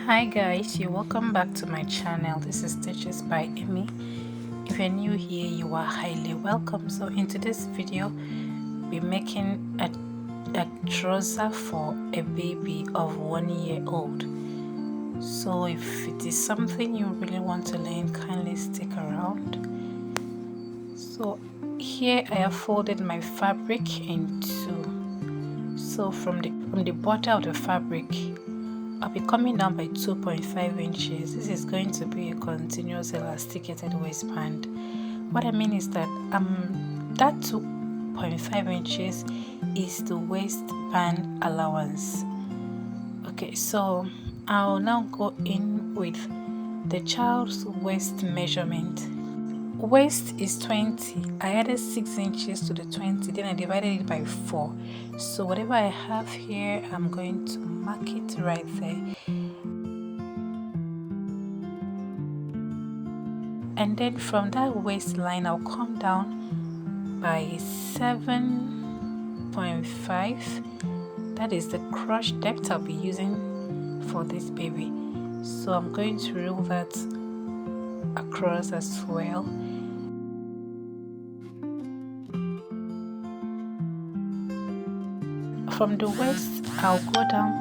Hi guys, you're welcome back to my channel. This is Stitches by Emmy. If you're new here, you are highly welcome. So in today's video, we're making a trouser for a baby of 1 year old. So if it is something you really want to learn, kindly stick around. So here I have folded my fabric in two. So from the border of the fabric, I'll be coming down by 2.5 inches. This is going to be a continuous elasticated waistband. What I mean is that that 2.5 inches is the waistband allowance. Okay, so I'll now go in with the child's waist measurement. Waist is 20. I added 6 inches to the 20, then I divided it by 4. So whatever I have here, I'm going to mark it right there. And then from that waistline, I'll come down by 7.5. That is the crotch depth I'll be using for this baby. So I'm going to rule that across as well. From the waist, I'll go down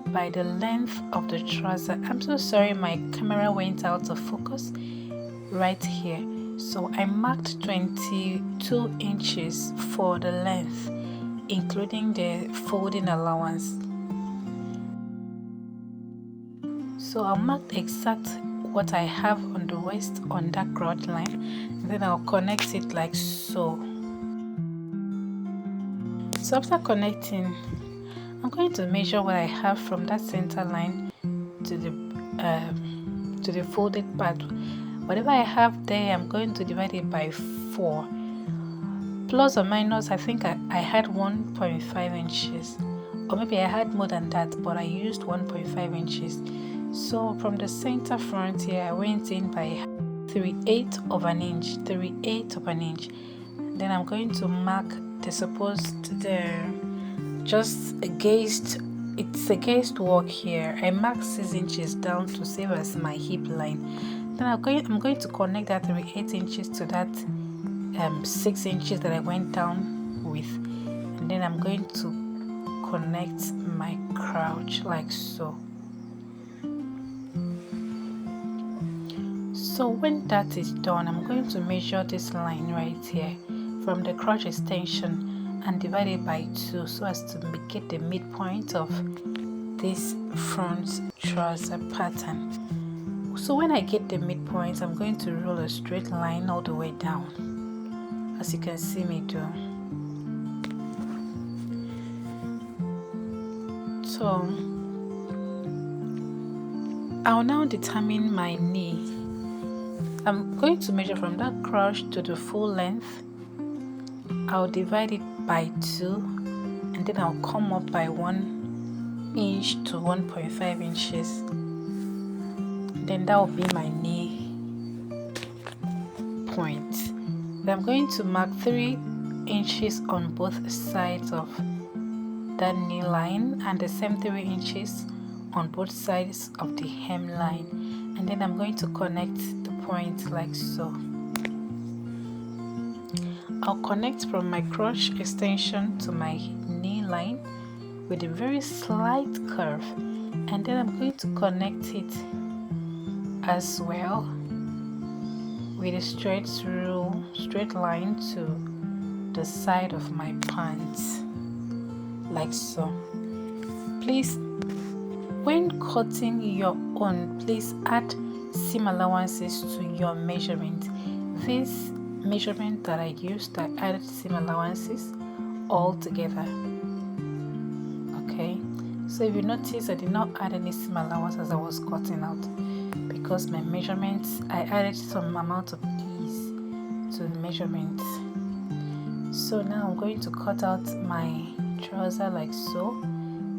by the length of the trouser. I'm so sorry, my camera went out of focus right here. So I marked 22 inches for the length, including the folding allowance. So I'll mark exact what I have on the waist on that crotch line, then I'll connect it like so. So after connecting, I'm going to measure what I have from that center line to the folded part. Whatever I have there, I'm going to divide it by 4. Plus or minus, I think I had 1.5 inches. Or maybe I had more than that, but I used 1.5 inches. So from the center front here, I went in by 3/8 of an inch. 3/8 of an inch. Then I'm going to mark it's a gauged work here. I marked 6 inches down to save as my hip line. Then I'm going to connect that 3/8 inches to that 6 inches that I went down with, and then I'm going to connect my crotch like so. So when that is done, I'm going to measure this line right here from the crotch extension and divide it by 2 so as to get the midpoint of this front trouser pattern. So when I get the midpoint, I'm going to roll a straight line all the way down, as you can see me do. So I'll now determine my knee. I'm going to measure from that crotch to the full length. I'll divide it by 2, and then I'll come up by 1 inch to 1.5 inches. Then that will be my knee point. Then I'm going to mark 3 inches on both sides of that knee line and the same 3 inches on both sides of the hemline, and then I'm going to connect the point like so. I'll connect from my crotch extension to my knee line with a very slight curve, and then I'm going to connect it as well with a straight line to the side of my pants like so. Please, when cutting your own, please add seam allowances to your measurement. This measurement that I used, I added seam allowances all together. Okay, so if you notice, I did not add any seam allowance as I was cutting out, because my measurements, I added some amount of ease to the measurements. So now I'm going to cut out my trouser like so,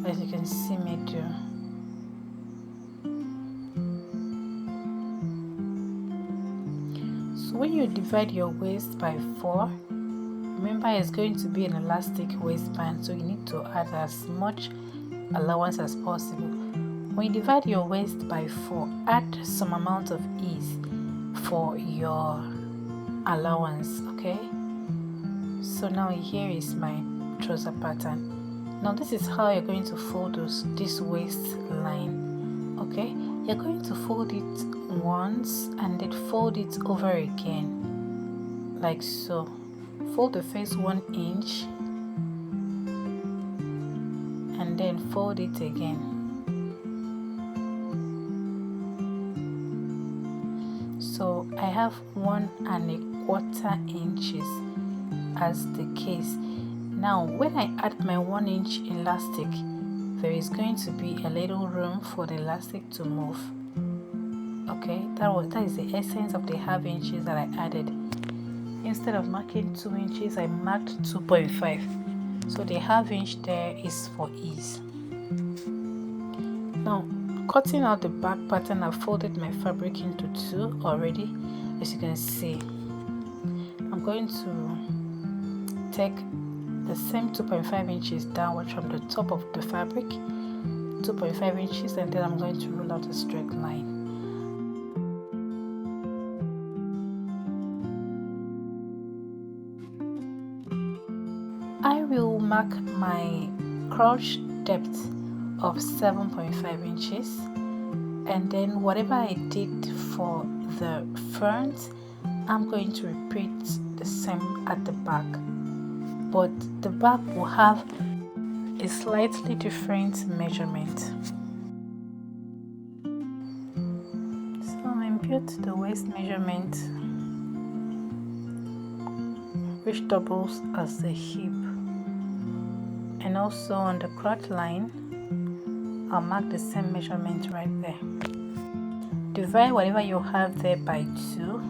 as you can see me do. So when you divide your waist by 4, remember it's going to be an elastic waistband, so you need to add as much allowance as possible. When you divide your waist by 4, add some amount of ease for your allowance. Okay, so now here is my trouser pattern. Now this is how you're going to fold this waistline. Okay, you're going to fold it once and then fold it over again, like so. Fold the first 1 inch and then fold it again. So I have 1 1/4 inches as the case. Now when I add my 1 inch elastic, there is going to be a little room for the elastic to move. Okay, that is the essence of the half inches that I added. Instead of marking 2 inches, I marked 2.5. So the half inch there is for ease. Now cutting out the back pattern, I've folded my fabric into 2 already. As you can see, I'm going to take the same 2.5 inches downward from the top of the fabric, 2.5 inches, and then I'm going to roll out a straight line. I will mark my crotch depth of 7.5 inches, and then whatever I did for the front, I'm going to repeat the same at the back, but the back will have a slightly different measurement. So I impute the waist measurement, which doubles as the hip, and also on the crotch line I'll mark the same measurement right there. Divide whatever you have there by 2,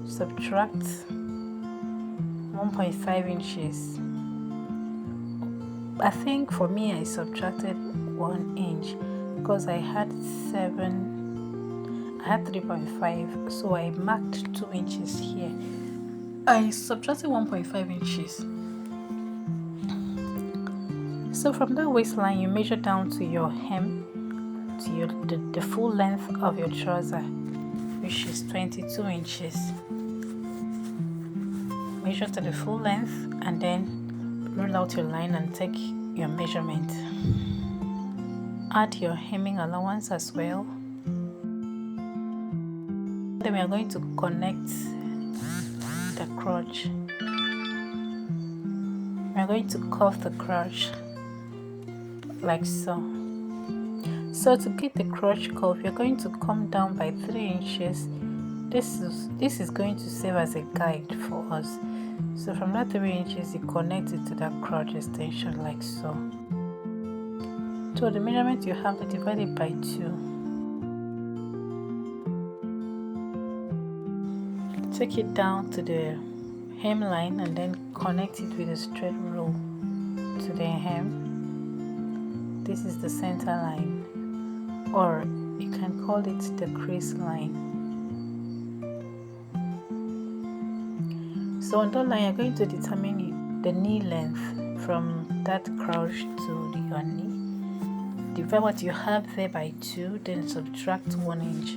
subtract 1.5 inches. I think for me I subtracted 1 inch because I had 3.5, so I marked 2 inches here. I subtracted 1.5 inches. So from that waistline, you measure down to your hem, to the full length of your trouser, which is 22 inches. Measure to the full length and then roll out your line and take your measurement. Add your hemming allowance as well. Then we are going to connect the crotch. We are going to curve the crotch like so. So to get the crotch curve, you're going to come down by 3 inches. This is going to serve as a guide for us. So from that 3 inches, you connect it to that crotch extension like so. So the measurement you have to divide it by 2. Take it down to the hemline and then connect it with a straight rule to the hem. This is the center line, or you can call it the crease line. So on that line, you're going to determine the knee length from that crotch to your knee. Divide what you have there by 2, then subtract 1 inch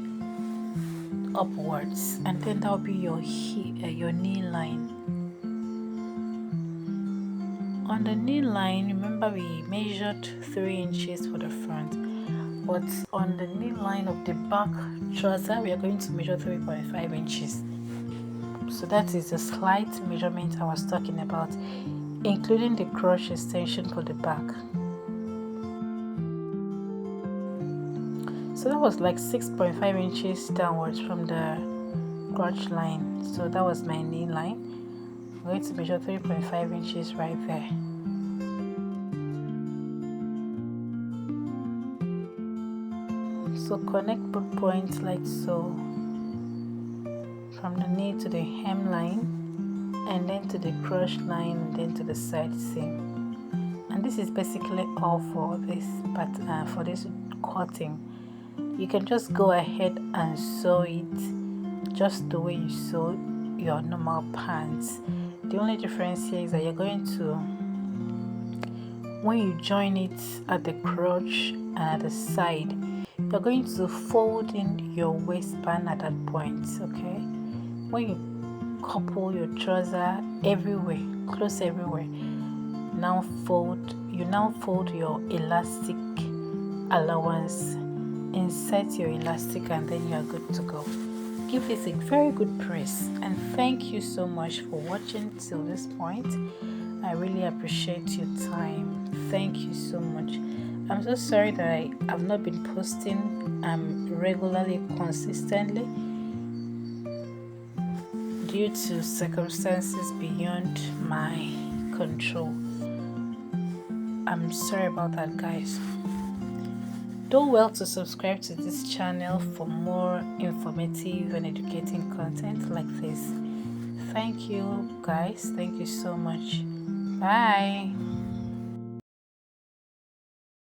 upwards, and then that will be your knee line. On the knee line, remember we measured 3 inches for the front, but on the knee line of the back trouser, we are going to measure 3.5 inches. So that is the slight measurement I was talking about, including the crotch extension for the back. So that was like 6.5 inches downwards from the crotch line. So that was my knee line. I'm going to measure 3.5 inches right there. So connect both points like so, from the knee to the hemline, and then to the crotch line, and then to the side seam. And this is basically all for this cutting. You can just go ahead and sew it just the way you sew your normal pants. The only difference here is that you're going to when you join it at the crotch and at the side, you're going to fold in your waistband at that point. Okay, when you couple your trouser everywhere, close everywhere, you now fold your elastic allowance, insert your elastic, and then you are good to go. Give this a very good press, and thank you so much for watching till this point. I really appreciate your time. Thank you so much. I'm so sorry that I have not been posting regularly, consistently, due to circumstances beyond my control. I'm sorry about that, guys. Do well to subscribe to this channel for more informative and educating content like this. Thank you, guys. Thank you so much. Bye.